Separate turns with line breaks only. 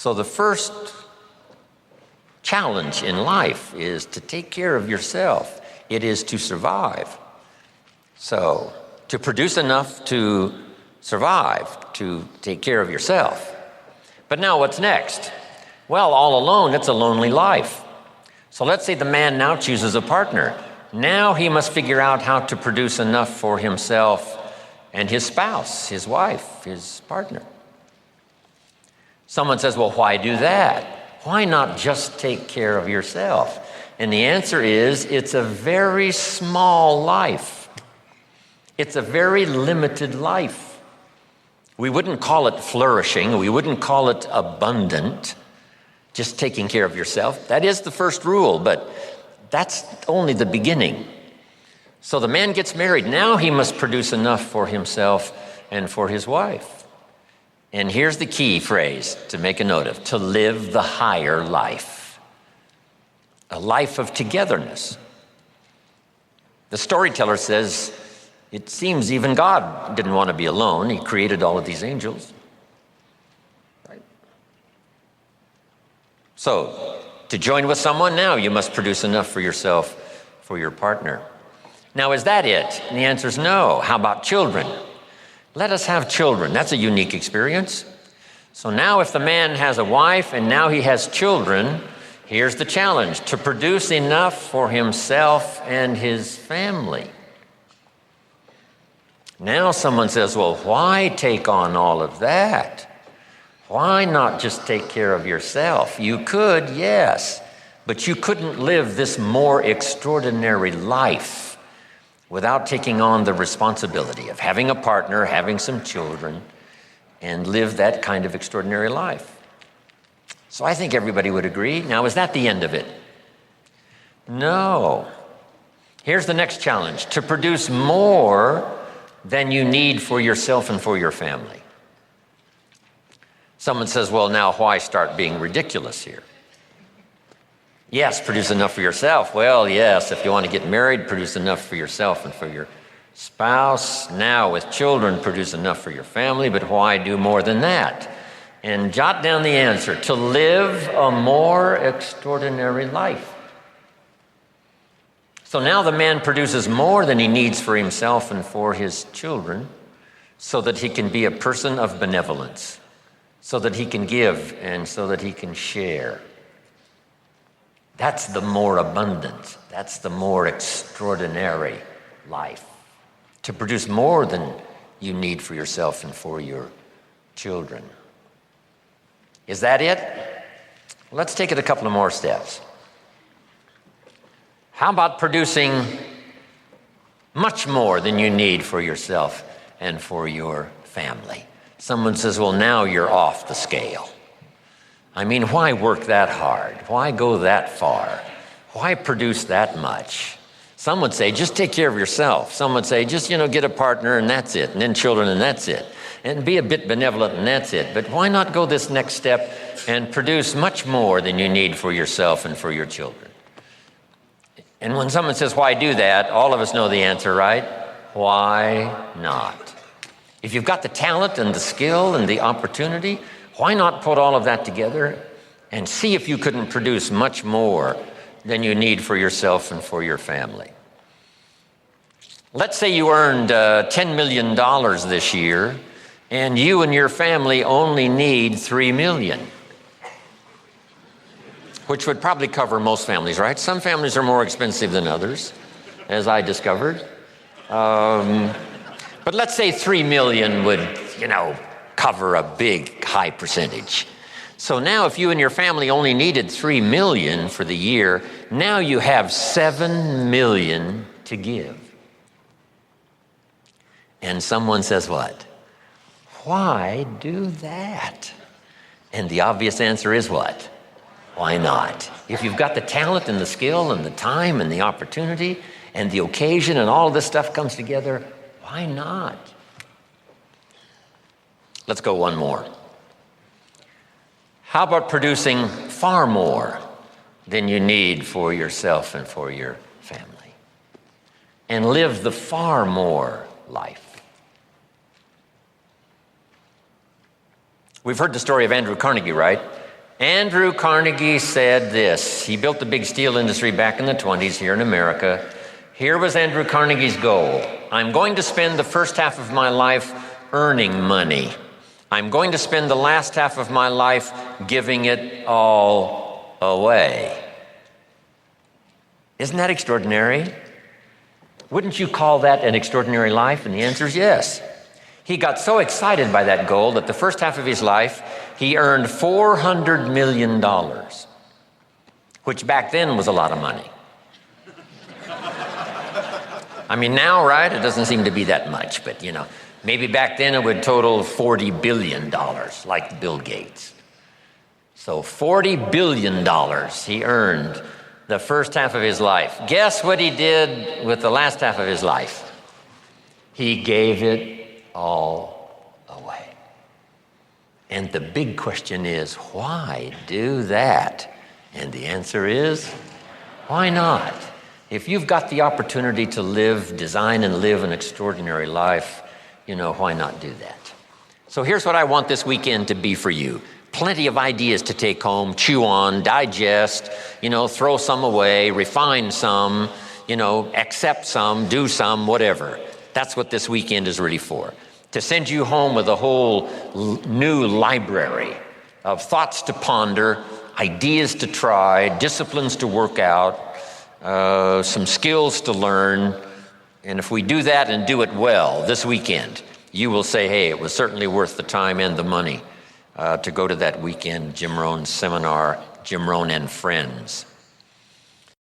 So the first challenge in life is to take care of yourself. It is to survive. So to produce enough to survive, to take care of yourself. But now what's next? Well, all alone, it's a lonely life. So let's say the man now chooses a partner. Now he must figure out how to produce enough for himself and his spouse, his wife, his partner. Someone says, well, why do that? Why not just take care of yourself? And the answer is, it's a very small life. It's a very limited life. We wouldn't call it flourishing. We wouldn't call it abundant. Just taking care of yourself. That is the first rule, but that's only the beginning. So the man gets married. Now he must produce enough for himself and for his wife. And here's the key phrase to make a note of: to live the higher life. A life of togetherness. The storyteller says, it seems even God didn't want to be alone. He created all of these angels. Right? So, to join with someone, now you must produce enough for yourself, for your partner. Now, is that it? And the answer is no. How about children? Let us have children. That's a unique experience. So now if the man has a wife and now he has children, here's the challenge: to produce enough for himself and his family. Now someone says, well, why take on all of that? Why not just take care of yourself? You could, yes, but you couldn't live this more extraordinary life without taking on the responsibility of having a partner, having some children, and live that kind of extraordinary life. So I think everybody would agree. Now, is that the end of it? No. Here's the next challenge: to produce more than you need for yourself and for your family. Someone says, well, now why start being ridiculous here? Yes, produce enough for yourself. Well, yes, if you want to get married, produce enough for yourself and for your spouse. Now, with children, produce enough for your family, but why do more than that? And jot down the answer: to live a more extraordinary life. So now the man produces more than he needs for himself and for his children so that he can be a person of benevolence, so that he can give and so that he can share. That's the more abundant, that's the more extraordinary life. To produce more than you need for yourself and for your children. Is that it? Let's take it a couple of more steps. How about producing much more than you need for yourself and for your family? Someone says, well, now you're off the scale. I mean, why work that hard? Why go that far? Why produce that much? Some would say, just take care of yourself. Some would say, just, get a partner and that's it, and then children and that's it. And be a bit benevolent and that's it. But why not go this next step and produce much more than you need for yourself and for your children? And when someone says, why do that? All of us know the answer, right? Why not? If you've got the talent and the skill and the opportunity, why not put all of that together and see if you couldn't produce much more than you need for yourself and for your family? Let's say you earned $10 million this year and you and your family only need $3 million. Which would probably cover most families, right? Some families are more expensive than others, as I discovered. But let's say 3 million would, cover a big, high percentage. So now if you and your family only needed 3 million for the year, now you have 7 million to give. And someone says what? Why do that? And the obvious answer is what? Why not? If you've got the talent and the skill and the time and the opportunity and the occasion and all this stuff comes together, why not? Let's go one more. How about producing far more than you need for yourself and for your family? And live the far more life. We've heard the story of Andrew Carnegie, right? Andrew Carnegie said this. He built the big steel industry back in the 20s here in America. Here was Andrew Carnegie's goal. I'm going to spend the first half of my life earning money. I'm going to spend the last half of my life giving it all away. Isn't that extraordinary? Wouldn't you call that an extraordinary life? And the answer is yes. He got so excited by that goal that the first half of his life, he earned $400 million, which back then was a lot of money. I mean, now, right, it doesn't seem to be that much, but, maybe back then it would total $40 billion, like Bill Gates. So $40 billion he earned the first half of his life. Guess what he did with the last half of his life? He gave it all away. And the big question is, why do that? And the answer is, why not? If you've got the opportunity to design and live an extraordinary life, why not do that? So here's what I want this weekend to be for you. Plenty of ideas to take home, chew on, digest, throw some away, refine some, accept some, do some, whatever. That's what this weekend is really for. To send you home with a whole new library of thoughts to ponder, ideas to try, disciplines to work out, some skills to learn. And if we do that and do it well this weekend, you will say, hey, it was certainly worth the time and the money to go to that weekend Jim Rohn seminar, Jim Rohn and Friends.